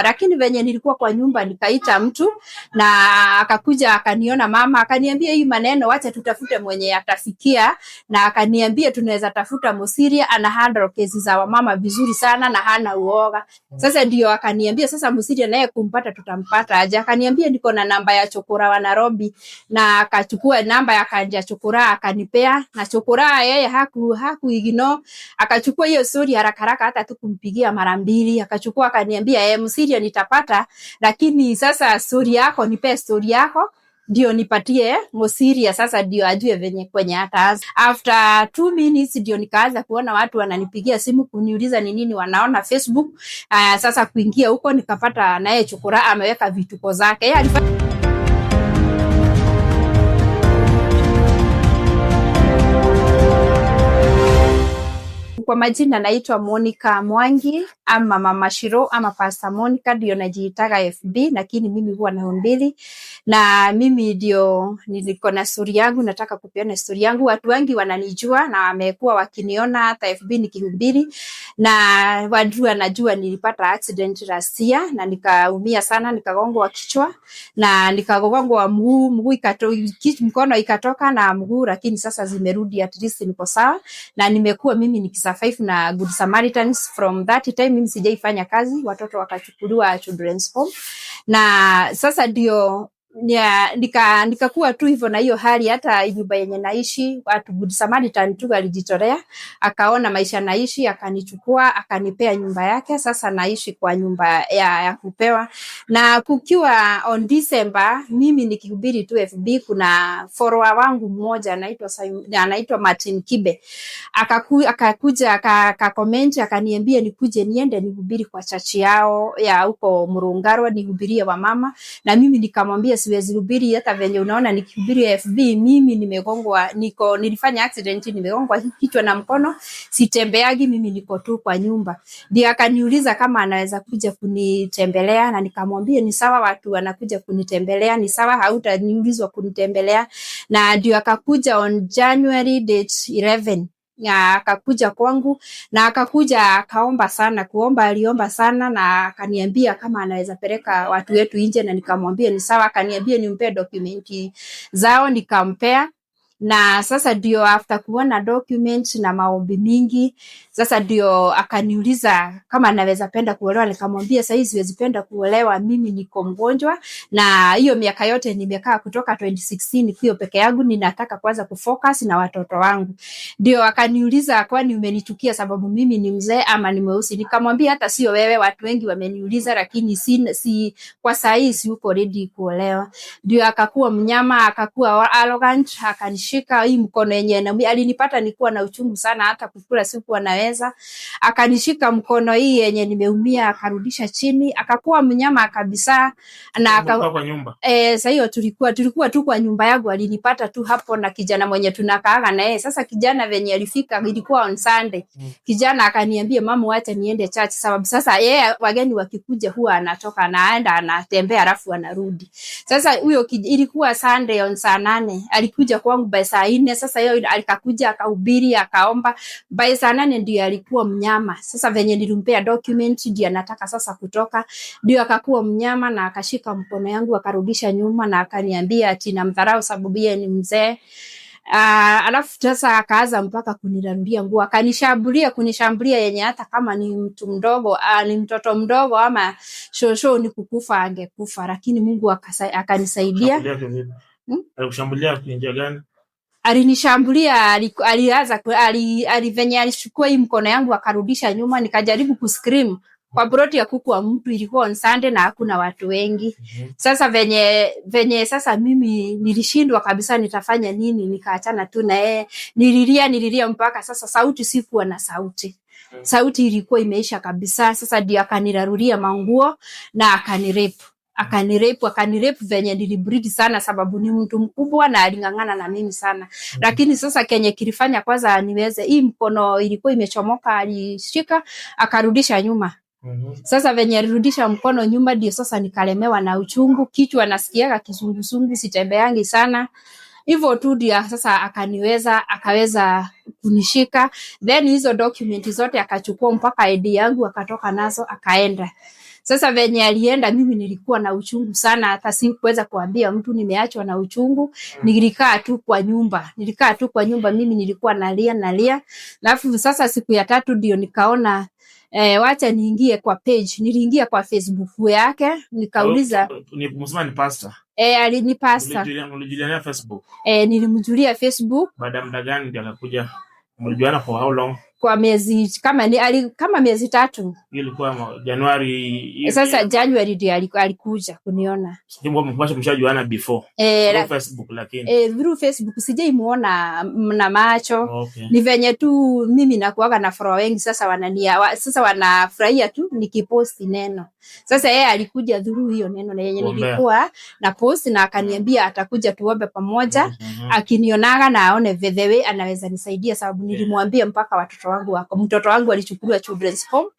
Lakini venye nilikuwa kwa nyumba nikaita mtu na akakuja akaniona mama, akaniambia hii maneno wacha tutafute mwenye atafikia, na akaniambia tunaweza tafuta Musiria, ana handle kesi za wamama vizuri sana na hana uoga. Sasa ndio akaniambia sasa Musiria naye kumpata tutampata aje. Akaniambia niko na namba ya Chokora wa Nairobi, na akachukua namba ya Kanja Chokora akanipea, na Chokora yeye hakuigino, akachukua hiyo story haraka haraka, hata tukumpigia mara mbili, akachukua akaniambia Musiria nitapata, lakini sasa story yako nipe story yako ndio nipatie Musiria, sasa ndio ajue venye kwenye ataanza. After 2 minutes ndio nikaanza kuona watu wananipigia simu kuniuliza ni nini wanaona Facebook. Sasa kuingia huko nikapata naye Chokora ameweka vituko zake. Yeye kwa majina naitwa Monica Mwangi ama Mama Shiro ama Pastor Monica ndio najiitaga FB, lakini mimi huwa nahubiri, na mimi ndio niliko na story yangu, nataka kupeana story yangu. Watu wengi wananijua na wamekuwa wakiniona hata FB nikihubiri, na watu wanajua nilipata accident last year na nikaumia sana, nikagongwa kichwa na nikagongwa mguu mkono ikatoka na mguu, lakini sasa zimerudi, at least niko sawa, na nimekuwa mimi nikisurvive na Good Samaritans. From that time mimi sijaifanya kazi, watoto wakachukuliwa children's home, na sasa ndio nikakuwa tu hivyo na hiyo hali. Hata nyumba yenye naishi watu Good Samaritan tu alijitolea, akaona maisha naishi, akanichukua akanipea nyumba yake. Sasa naishi kwa nyumba ya kupewa, na kukiwa on December mimi nikihubiri tu FB, kuna follower wangu mmoja anaitwa Martin Kibe akakuja akacomment akaniambia nikuje niende nihubiri kwa chachi yao ya huko Murungarwa, nihubirie wamama, na mimi nikamwambia siwezi hubiri hata venye unaona nikihubiri FB. Mimi nimegongwa, nilifanya accident, nimegongwa kichwa na mkono, sitembeagi, mimi niko tu kwa nyumba. Ndio akaniuliza kama anaweza kuja kunitembelea, na nikamwambia ni sawa, watu wanakuja kunitembelea ni sawa, hautaniulizwa kunitembelea. Na ndio akakuja on January date 11 akakuja kwangu, na akakuja akaomba sana, aliomba sana, na akaniambia kama anaweza peleka watu wetu nje, na nikamwambia ni sawa. Akaniambia nimpe dokumenti zao, nikampea. Na sasa ndio after kuona document na maombi mingi, sasa ndio akaniuliza kama anaweza penda kuolewa. Nikamwambia sasa siwezi penda kuolewa, mimi niko mgonjwa, na hiyo miaka yote nimekaa kutoka 2016 hiyo peke yangu, ninataka kwanza kufocus na watoto wangu. Ndio akaniuliza kwani umenichukia sababu mimi ni mzee ama ni mweusi? Nikamwambia hata sio wewe, watu wengi wameniuliza, lakini si kwa saa hii si uko ready kuolewa. Ndio akakuwa mnyama, akakuwa arrogant, akanishika hii mkono yenyewe, alinipata nilikuwa na uchungu sana, hata kukula sikuwa naweza. Akanishika mkono hii yenye nimeumia, akarudisha chini, akakuwa mnyama kabisa. Na kwa nyumba sasa hiyo tulikuwa tu kwa nyumba yangu, alinipata tu hapo na kijana mwenye tunakaaga na yeye. Sasa kijana venye alifika ilikuwa on Sunday. Kijana akaniambia mama acha niende church, sababu sasa yeye wageni wakikuja huwa anatoka anaenda anatembea alafu anarudi. Sasa huyo ilikuwa Sunday on saa 8, alikuja kwangu by saa 4. Sasa yeye alikakuja akahubiri akaomba, by saa 8 ndio alikuwa mnyama. Sasa venye nilimpea document ndio anataka sasa kutoka, ndio akakuwa mnyama na akashika mkono yangu akarudisha nyuma, na akaniambia ati namdharau sababu yeye ni mzee. Alafu sasa akaanza mpaka kunirarudia nguo, kunishambulia yenye hata kama ni mtu mdogo, ni mtoto mdogo ama shosho ni kukufa angekufa, lakini Mungu akanisaidia. Alikushambulia kwa njia gani? Alinishambulia, venye alichukua hii mkono yangu akarudisha nyuma, nikajaribu kuscream kwa broti ya kuku wa mtu. Ilikuwa on Sunday na hakuna watu wengi. Sasa venye sasa mimi nilishindwa kabisa nitafanya nini, nikaachana tu na yeye. Nililia mpaka sasa sauti sikuwa na sauti. Sauti ilikuwa imeisha kabisa. Sasa ndio akanirarulia manguo na akanirepu venye nilibreed sana sababu ni mtu mkubwa na alingangana na mimi sana. Lakini sasa kenye kilifanya kwanza niweze, hii mkono ilikuwa imechomoka, alishika akarudisha nyuma. Sasa venye alirudisha mkono nyuma ndio sasa nikalemewa na uchungu, kichwa nasikiaga kizunguzungu, sitembeangi sana. Hivyo tu ndio sasa akaweza kunishika. Then hizo document zote akachukua mpaka ID yangu akatoka nazo akaenda. Sasa venye alienda mimi nilikuwa na uchungu sana, hata sikuweza kuambia mtu nimeachwa na uchungu. Nilikaa tu kwa nyumba, mimi nilikuwa nalia. Alafu sasa siku ya 3 ndio nikaona wacha niingie kwa page. Niliingia kwa Facebook yake, nikauliza ni pastor. Alini pastor. Ulijulia Facebook? Nilimjulia Facebook. Baada ya muda gani ndio akakuja? Mlijuana for how long? Kwa miezi kama miezi 3. Ilikuwa Januari. Sasa January ndio alikuja kuniona. Sijui mpasha mshajuana before. Facebook lakini. Through Facebook sijaimuona na macho. Okay. Ni venye tu mimi nakuaga na follower wengi, sasa sasa wanafurahia tu nikiposti neno. Sasa yeye alikuja through hiyo neno na yenye nilikuwa na post, na akaniambia atakuja tuombe pamoja. Akinionaga na aone the way anaweza nisaidia, sababu nilimwambia mpaka mtoto wangu alichukuliwa children's home.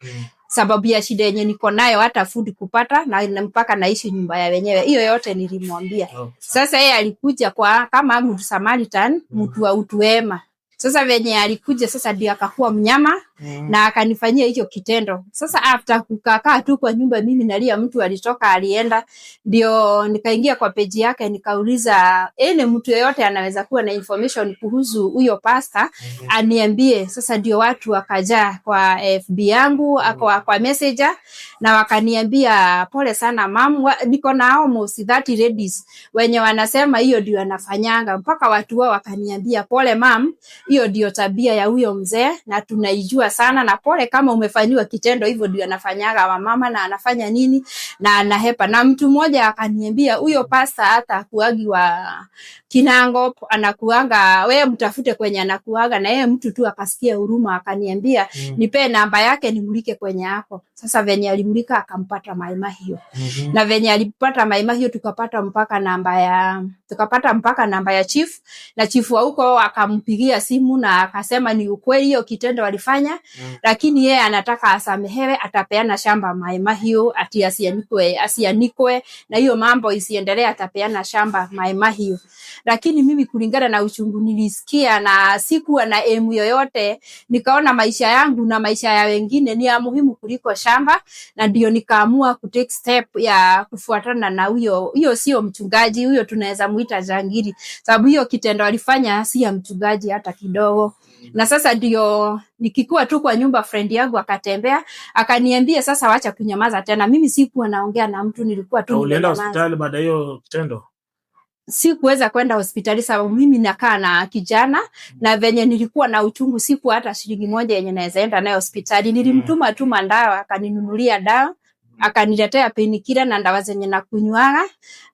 Sababu ya shida yenye niko nayo, hata food kupata na mpaka naishi nyumba ya wenyewe. Hiyo yote nilimwambia. Sasa yeye alikuja kwa kama mtu Samaritan, mtu wa utu wema. Sasa venye alikuja sasa ndio akakuwa mnyama na akanifanyia hicho kitendo. Sasa after kukaa tu kwa nyumba mimi nalia, mtu alitoka alienda, ndio nikaingia kwa page yake nikauliza mtu yeyote anaweza kuwa na information kuhusu huyo pastor aniambie. Sasa ndio watu wakaja kwa FB yangu kwa messenger na wakaniambia pole sana mam, niko na almost 30 ladies wenye wanasema hiyo ndio anafanyanga. Mpaka watu wao wakaniambia pole mam, hiyo ndio tabia ya huyo mzee na tunaijua sana, na pole kama umefanywa kitendo hivyo ndio anafanyaga wa mama na anafanya nini na anahepa. Na mtu mmoja akaniambia huyo pasta hata kuagi wa Kinango anakuanga, wewe mtafute kwenye anakuaga, na yeye mtu tu akasikia huruma akaniambia nipe namba yake nimulike kwenye hapo. Sasa venye alimulika akampata Maima hiyo. Na venye alipata Maima hiyo tukapata mpaka namba ya chief, na chief wa huko akampigia simu na akasema ni ukweli hiyo kitendo walifanya, lakini yeye anataka asamehewe, atapeana shamba Maima hiyo, ati asianikwe na hiyo mambo isiendelee, atapeana shamba Maima hiyo. Lakini mimi kulingana na uchungu nilisikia na sikuwa na emu yoyote, nikaona maisha yangu na maisha ya wengine ni ya muhimu kuliko shamba, na ndio nikaamua kutake step ya kufuatana na huyo sio mchungaji, huyo tunaweza muita jangili, sababu hiyo kitendo alifanya si ya mchungaji hata kidogo. Na sasa ndio nikikuwa tu kwa nyumba, friend yangu akatembea akaniambia sasa wacha kunyamaza tena. Mimi sikuwa naongea na mtu, nilikuwa tu ulienda hospitali baada hiyo kitendo? Sikuweza kwenda hospitali sababu mimi nakaa na kijana, na venye nilikuwa na uchungu sikuwa hata shilingi moja yenye naweza enda nayo hospitali. Nilimtuma tu mandawa, akaninunulia dawa, akaniletea painkiller na dawa zenye nakunywaga.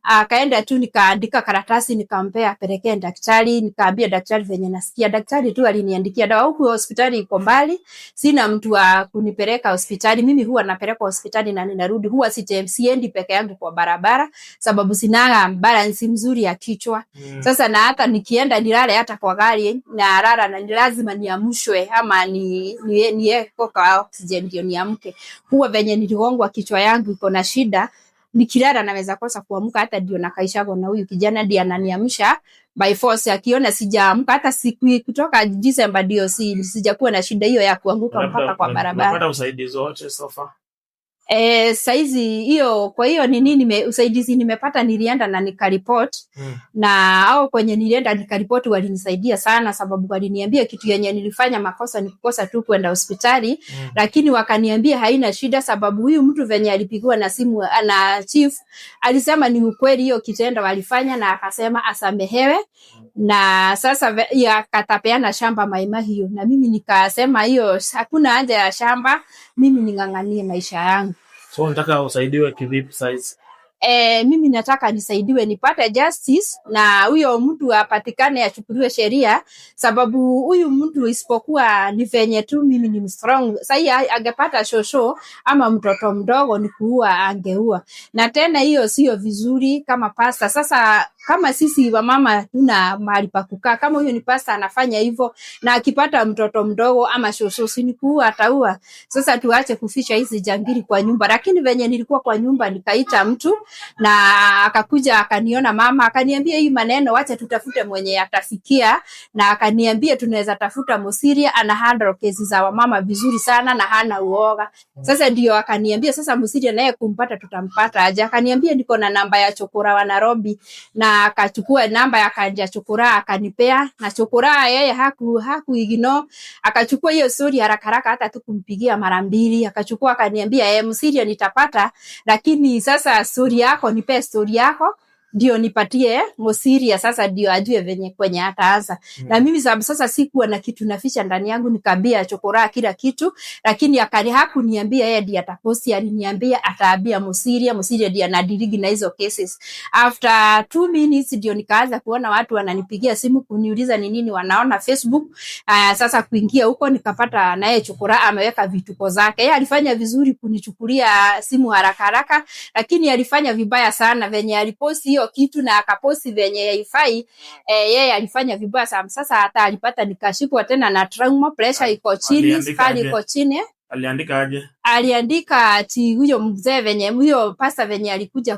Akaenda tu nikaandika karatasi nikampea apelekee daktari, nikaambia daktari venye nasikia. Daktari tu aliniandikia dawa. Huko hospitali iko mbali, sina mtu wa kunipeleka hospitali. Mimi huwa napeleka hospitali na ninarudi, huwa siendi peke yangu kwa barabara sababu sina balance mzuri ya kichwa. Sasa na hata nikienda nilale hata kwa gari na lala, na lazima niamshwe ama nieko kwa oxygen ndio niamke. Huwa venye niligongwa kichwa yangu iko na shida, nikilala naweza kosa kuamka. Hata ndio nakaishago na huyu kijana ndiye ananiamsha by force, akiona sijaamka. Hata siku kutoka December ndio sijakuwa na shida hiyo ya kuanguka mpaka kwa barabara. Unapata usaidizi wote so far? Saizi hiyo, kwa hiyo usaidizi nimepata, nilienda na nikaripot na au kwenye nilienda nikaripot walinisaidia sana, sababu waliniambia kitu yenye nilifanya makosa ni kukosa tu kwenda hospitali. Lakini wakaniambia haina shida, sababu huyu mtu venye alipigwa na simu na chief alisema ni ukweli hiyo kitendo walifanya, na akasema asamehewe. Na sasa akatapeana shamba Maima hiyo, na mimi nikasema hiyo hakuna haja ya shamba, mimi ninganganie maisha yangu. So nataka usaidiwe kivipi size? Mimi nataka nisaidiwe nipate justice, na huyo mtu apatikane achukuliwe sheria, sababu huyu mtu isipokuwa ni venye tu mimi ni strong. Sasa angepata shosho ama mtoto mdogo ni kuua angeua, na tena hiyo sio vizuri kama pasta. Sasa kama sisi wamama tuna mahali pa kukaa, kama huyo ni pasta anafanya hivyo na akipata mtoto mdogo ama shososi ni kuua ataua. Sasa tuache kuficha hizi jangili kwa nyumba. Lakini venye nilikuwa kwa nyumba nikaita mtu na akakuja akaniona mama, akaniambia hii maneno wacha tutafute mwenye atafikia, na akaniambia tunaweza tafuta Musiria, ana handle kesi za wamama vizuri sana na hana uoga. Sasa ndio akaniambia sasa Musiria naye kumpata tutampata aje. Akaniambia niko na namba ya chokora wa Nairobi, na akachukua namba ya kanja chokora akanipea, na chokora yeye haku ignore, akachukua hiyo story haraka hata tukumpigia mara 2, akachukua akaniambia Musiria nitapata, lakini sasa story yako nipe story yako ndio nipatie Musiria, sasa ndio ajue venye kwenye ataanza. Na mimi sababu sasa sikuwa na kitu naficha ndani yangu, nikaambia chokora kila kitu, lakini hakuniambia yeye ndiye ataposti, aliniambia ataambia Musiria ndiye anadirigi na hizo cases. After 2 minutes ndio nikaanza kuona watu wananipigia simu kuniuliza ni nini wanaona Facebook. Sasa kuingia huko nikapata naye chokora ameweka vituko zake. Yeye alifanya vizuri kunichukulia simu haraka, lakini alifanya vibaya sana venye aliposti hiyo kitu na akaposti venye haifai. Yeye alifanya vibaya sana. Sasa hata alipata nikashikwa tena na trauma, pressure iko chini, sukari iko chini. Aliandika aje? Aliandika ati huyo mzee venye huyo pasta venye alikuja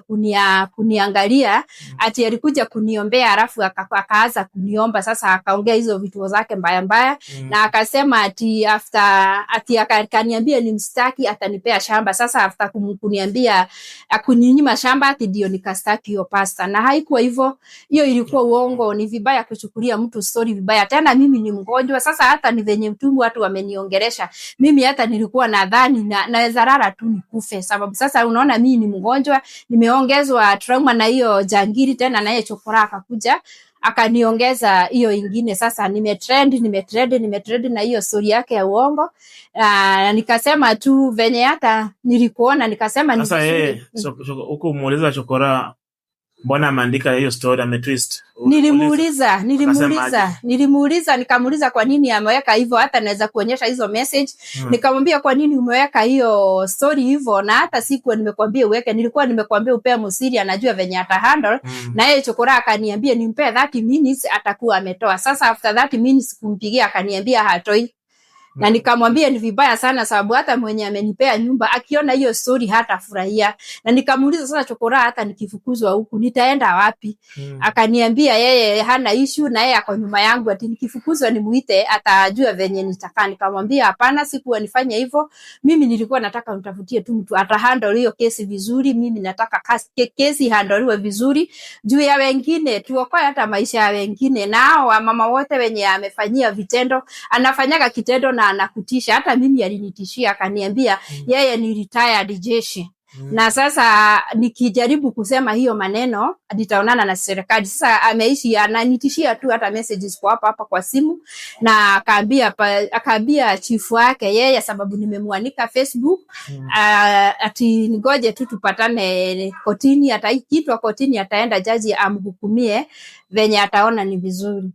kuniangalia, ati alikuja kuniombea, alafu akaanza kuniomba. Sasa akaongea hizo vitu zake mbaya na akasema ati akaniambia nimstaki atanipea shamba. Sasa after kuniambia akuninyima shamba ati ndio nikastaki hiyo pasta, na haikuwa hivyo. Hiyo ilikuwa uongo. Ni vibaya kuchukulia mtu story vibaya. Tena mimi ni mgonjwa. Sasa hata ni venye mtu watu wameniongelesha mimi, hata nilikuwa nadhani naweza rara tu nikufe, sababu sasa unaona mimi ni mgonjwa, nimeongezwa trauma na hiyo jangili, tena naye chokora akakuja akaniongeza hiyo ingine. Sasa nimetrend na hiyo story yake ya uongo. Nikasema tu venye hata nilikuona nikasema sasa yeye huko muuliza chokora mbona ameandika hiyo story ametwist. Nilimuuliza nikamuuliza kwa nini ameweka hivyo, hata naweza kuonyesha hizo message. Nikamwambia kwa nini umeweka hiyo story hivyo, na hata sikuwa nimekwambia uweke, nilikuwa nimekwambia upea Musiria anajua venye ata handle. Na yeye chokora akaniambia nimpe 30 minutes atakuwa ametoa. Sasa after 30 minutes kumpigia akaniambia hatoi. Na nikamwambia ni vibaya sana, sababu hata mwenye amenipea nyumba akiona hiyo story hata furahia. Na nikamuuliza sasa chokora hata nikifukuzwa huku nitaenda wapi? Akaniambia yeye hana issue na yeye ako nyuma yangu, ati nikifukuzwa nimuite atajua venye nitakaa. Nikamwambia hapana, sikuwa nifanye hivyo. Mimi nilikuwa nataka mtafutie tu mtu atahandle hiyo kesi vizuri. Mimi nataka kesi handle vizuri juu ya wengine, tuokoe hata maisha ya wengine. Na hao mama wote wenye amefanyia vitendo, anafanyaga kitendo na anakutisha. Hata mimi alinitishia akaniambia yeye ni retired jeshi. Na sasa nikijaribu kusema hiyo maneno nitaonana na serikali. Sasa ameishi ananitishia tu, hata messages kwa hapa kwa simu, na akaambia chifu wake yeye, sababu nimemwanika Facebook, ati ngoje tu tupatane kotini, ataitwa kotini, ataenda jaji amhukumie venye ataona ni vizuri.